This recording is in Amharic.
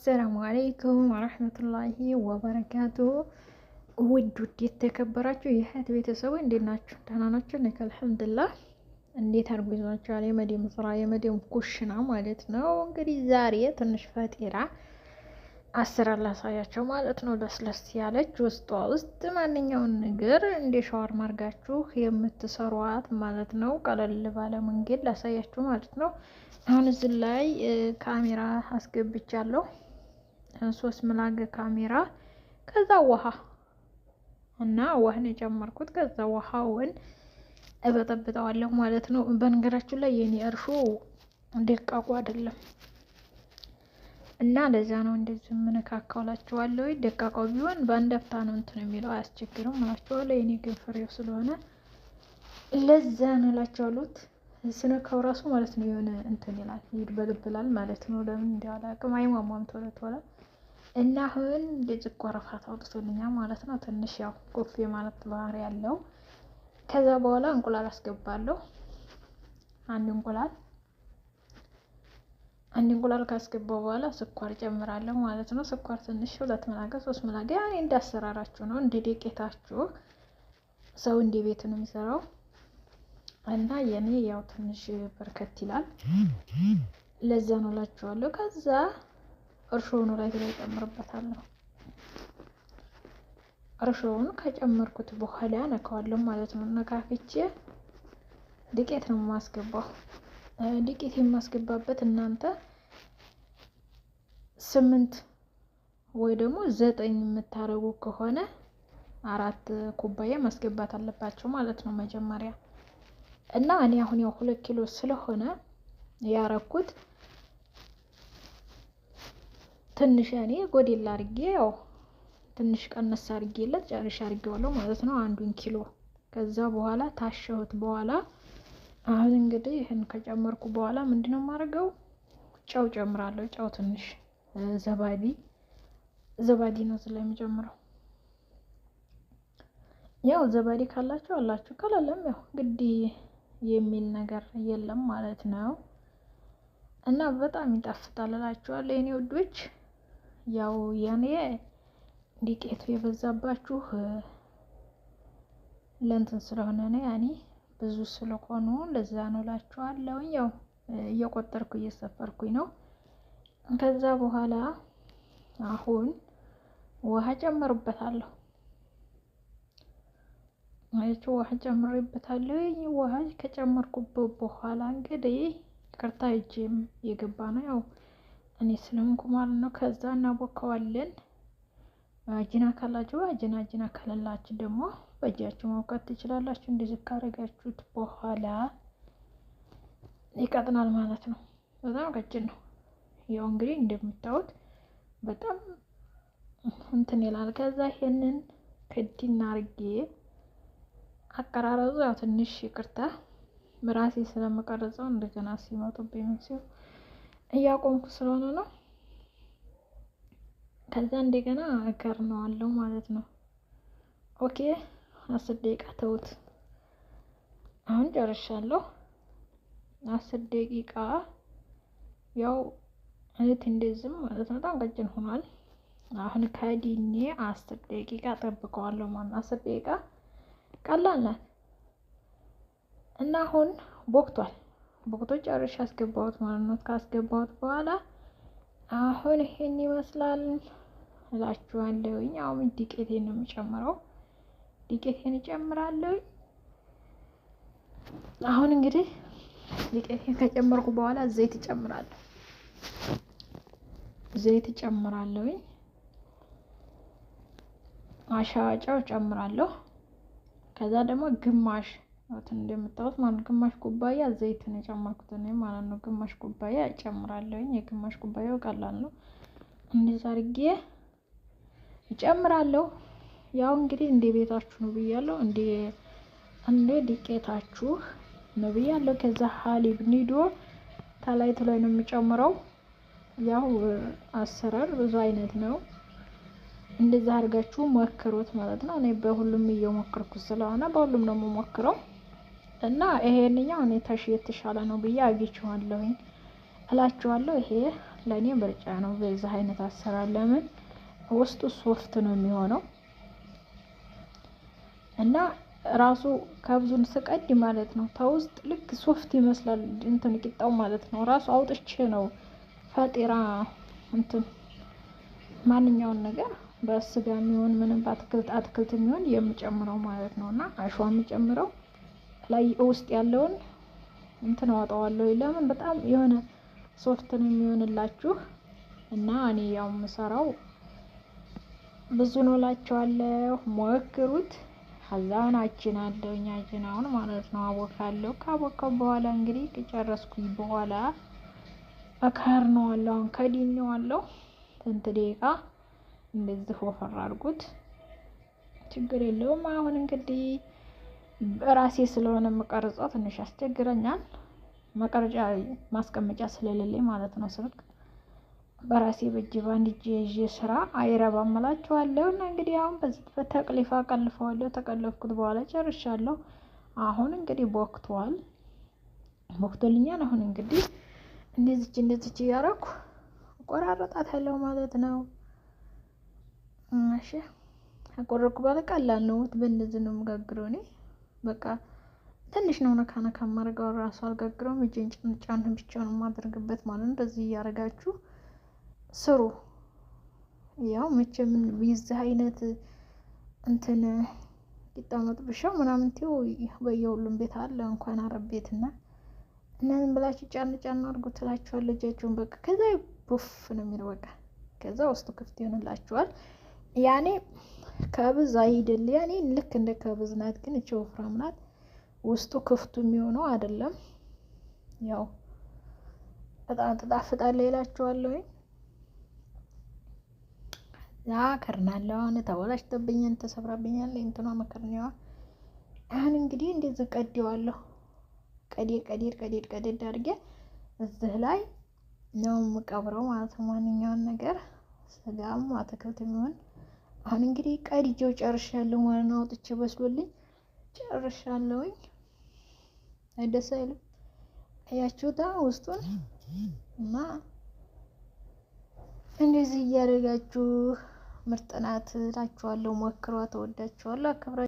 አሰላሙ አለይኩም ወረህመቱላሂ ወበረካቱሁ። ውድ የተከበራችሁ የሀያት ቤተሰቡ እንዴት ናችሁ? ደህና ናችሁ? እኔ አልሐምዱሊላህ። እንዴት አድርጎ ይዟችኋል? የመዲም ስራ የመዲም ኩሽና ማለት ነው። እንግዲህ ዛሬ ትንሽ ፈጢራ አሰራር ላሳያቸው ማለት ነው። ለስለስ ያለች ውስጥ ማንኛውን ነገር እንደ ሻወር ማርጋችሁ የምትሰሯት ማለት ነው። ቀለል ባለ መንገድ ላሳያችሁ ማለት ነው። አሁን እዚህ ላይ ካሜራ አስገብቻለሁ። 3 ምላገ ካሜራ፣ ከዛ ውሃ እና ውሃን የጨመርኩት። ከዛ ውሃውን እበጠብጠዋለሁ ማለት ነው። በነገራችሁ ላይ የኔ እርሾ ደቃቁ አይደለም እና ለዛ ነው እንደዚህ ምንካካውላችኋለሁ። ደቃቃው ቢሆን በአንድ አፍታ ነው እንትን የሚለው አያስቸግርም እላችኋለሁ። የኔ ግን ፍሬው ስለሆነ ለዛ ነው እላችኋለሁ። ስነካው ራሱ ማለት ነው የሆነ እንትን ይላል ይድበልብላል ማለት ነው። ለምን እንዲያላቅም አይሟሟም ቶሎ ቶሎ እና አሁን እንደዚህ ቆረፋት አውጥቶልኛል ማለት ነው። ትንሽ ያው ኮፌ ማለት ባህሪ ያለው። ከዛ በኋላ እንቁላል አስገባለሁ። አንድ እንቁላል ካስገባው በኋላ ስኳር ጨምራለሁ ማለት ነው። ስኳር ትንሽ 2 ምላገ 3 ምላገ ያኔ እንዳሰራራችሁ ነው፣ እንደ ዱቄታችሁ። ሰው እንደ ቤት ነው የሚሰራው እና የኔ ያው ትንሽ በርከት ይላል። ለዛ ነው እላችኋለሁ። ከዛ እርሾውን ላይ ጨምርበታለሁ። እርሾውን ከጨመርኩት በኋላ ነካዋለሁ ማለት ነው። ነካክቼ ዱቄት ነው የማስገባው። ዱቄት የማስገባበት እናንተ 8 ወይ ደግሞ 9 የምታረጉ ከሆነ 4 ኩባያ ማስገባት አለባቸው ማለት ነው መጀመሪያ። እና እኔ አሁን ያው 2 ኪሎ ስለሆነ ያረኩት ትንሽ እኔ ጎዴላ አድርጌ ያው ትንሽ ቀነስ አድርጌለት ጨርሻ አድርጌዋለሁ ማለት ነው 1 ኪሎ። ከዛ በኋላ ታሸሁት በኋላ አሁን እንግዲህ ይሄን ከጨመርኩ በኋላ ምንድነው የማደርገው? ጨው ጨምራለሁ። ጨው ትንሽ ዘባዲ ነው ስለሚጨምረው። ያው ዘባዲ ካላችሁ አላችሁ፣ ከሌለም ያው ግድ የሚል ነገር የለም ማለት ነው። እና በጣም ይጣፍጣል እላችኋለሁ የኔ ውዶች። ያው የኔ ዱቄቱ የበዛባችሁ ለእንትን ስለሆነ ነው ያኔ ብዙ ስለሆኑ ለዛ ነው እላችኋለሁ። ያው እየቆጠርኩ እየሰፈርኩኝ ነው። ከዛ በኋላ አሁን ውሃ ጨምርበታለሁ። ውሃ ጨምሬበታለሁ። ውሃ ከጨመርኩበት በኋላ እንግዲህ ይቅርታ እጄም የገባ ነው ያው እኔ ስለሆንኩ ማለት ነው። ከዛ እናቦከዋለን። አጅና ካላችሁ አጅና ከሌላችሁ ደግሞ በእጃችሁ ማውቀት ትችላላችሁ። እንደዚህ ካረጋችሁት በኋላ ይቀጥናል ማለት ነው። በጣም ቀጭን ነው። ያው እንግዲህ እንደምታዩት በጣም እንትን ይላል። ከዛ ይሄንን ከዲና አርጌ አቀራረጹ ያው ትንሽ ይቅርታ በራሴ ስለመቀረጸው እንደገና ሲመጡብኝ ነው እያቆምኩ ስለሆነ ነው። ከዛ እንደገና እከርነዋለሁ ማለት ነው። ኦኬ 10 ደቂቃ ተውት። አሁን ጨርሻለሁ። 10 ደቂቃ ያው እኔት እንደዚህ ማለት ነው። በጣም ቀጭን ሆኗል። አሁን ከዲኔ 10 ደቂቃ ጠብቀዋለሁ ማለት 10 ደቂቃ ቀላል ናት። እና አሁን ቦክቷል። ቦክቶ ጨርሼ አስገባሁት ማለት ነው። ካስገባሁት በኋላ አሁን ይሄን ይመስላል እላችኋለሁ። አሁን ዱቄቴን ነው የምጨምረው። ዱቄቴን እጨምራለሁ። አሁን እንግዲህ ዱቄቴን ከጨመርኩ በኋላ ዘይት እጨምራለሁ። አሻጫው እጨምራለሁ። ከዛ ደግሞ ግማሽ እንደምታዩት ማለት ግማሽ ኩባያ ዘይት ነው የጨመርኩት እኔ ማለት ነው። ግማሽ ኩባያ እጨምራለሁ። የግማሽ ኩባያው ቀላል ነው። እንደዛ አድርጌ እጨምራለሁ። ያው እንግዲህ እንደ ቤታችሁ ነው ብያለሁ። እንደ ዱቄታችሁ ነው ብያለሁ። ከዛ ሀሊብ ኒዶ ታላይቱ ላይ ነው የሚጨምረው። ያው አሰራር ብዙ አይነት ነው። እንደዛ አድርጋችሁ ሞክሩት ማለት ነው። እኔ በሁሉም እየሞከርኩት ስለሆነ በሁሉም ነው የምሞክረው። እና ይሄንኛው እኔ የተሻለ ነው ብዬ አግኝቼዋለሁኝ እላችኋለሁ። ይሄ ለእኔ ምርጫ ነው በዚህ አይነት አሰራር። ለምን ውስጡ ሶፍት ነው የሚሆነው እና ራሱ ከብዙን ስቀድ ማለት ነው ተውስጥ ልክ ሶፍት ይመስላል እንትን ቂጣው ማለት ነው። ራሱ አውጥቼ ነው ፈጢራ እንትን ማንኛውን ነገር በስጋ የሚሆን ምንም በአትክልት የሚሆን የምጨምረው ማለት ነው። እና አሸዋ የምጨምረው ላይ ውስጥ ያለውን እንትን አወጣዋለሁ። ለምን በጣም የሆነ ሶፍት ነው የሚሆንላችሁ። እና እኔ ያው የምሰራው ብዙ ነው እላቸዋለሁ። ሞክሩት። ከዛን አጅናውን ማለት ነው አቦካለሁ። ካቦካው በኋላ እንግዲህ ከጨረስኩኝ በኋላ አካርነዋለሁ። አሁን ከድኜዋለሁ ስንት ደቂቃ እንደዚህ ወፈር አድርጉት፣ ችግር የለውም። አሁን እንግዲህ በራሴ ስለሆነ የምቀርጸው ትንሽ ያስቸግረኛል። መቀረጫ ማስቀመጫ ስለሌለኝ ማለት ነው ስልክ በራሴ በእጅ ባንድ እጄ ይዤ ስራ አይረባም እላችኋለሁ። እና እንግዲህ አሁን በዚህ በተቅሊፋ ቀልፈዋለሁ። ተቀለፍኩት በኋላ ጨርሻለሁ። አሁን እንግዲህ ቦክቶልኛል። አሁን እንግዲህ እንደዚች እያደረኩ ቆራረጣታለሁ ማለት ነው። እሺ አቆረኩ በኋላ ቀላል ነው። በእንደዚህ ነው የምጋግረው እኔ። በቃ ትንሽ ነው ነካ ነካ የማደርገው፣ ራሱ አልጋግረውም። እጄን ጫን ብቻ ነው የማደርግበት ማለት ነው። እንደዚህ እያደረጋችሁ ስሩ። ያው መቼም የዚህ አይነት እንትን ቂጣ መጥብሻው ምናምን ትይው በየሁሉም ቤት አለ፣ እንኳን አረብ ቤት እና እናንም ብላችሁ ጫን አድርጉ ትላችኋለሁ እጃችሁን። በቃ ከዛ ቡፍ ነው የሚለው በቃ። ከዛ ውስጡ ክፍት ይሆንላችኋል። ያኔ ከብዝ አይደል፣ ያኔ ልክ እንደ ከብዝ ናት፣ ግን እቺ ወፍራም ናት። ውስጡ ክፍቱ የሚሆነው አይደለም። ያው በጣም ትጣፍጣለች እላችኋለሁ። ያ ከርናለሁ። አሁን ተበላሽቶብኛል፣ ተሰብራብኛል እንትኗ መከርኛዋ። አሁን እንግዲህ እንደዚህ ቀዴዋለሁ። ቀዴድ አድርጌ እዚህ ላይ ነው የምቀብረው ማለት ነው። ማንኛውን ነገር ስጋም አትክልት የሚሆን አሁን እንግዲህ ቀድጄው ጨርሻለሁ ማለት ነው። አውጥቼ በስሎልኝ ጨርሻለሁኝ። ደስ አይልም? አያችሁታ ውስጡን። እና እንደዚህ እያደረጋችሁ ምርጥ ናት እላችኋለሁ። ሞክሯት፣ ተወዳችኋለሁ፣ አክብራ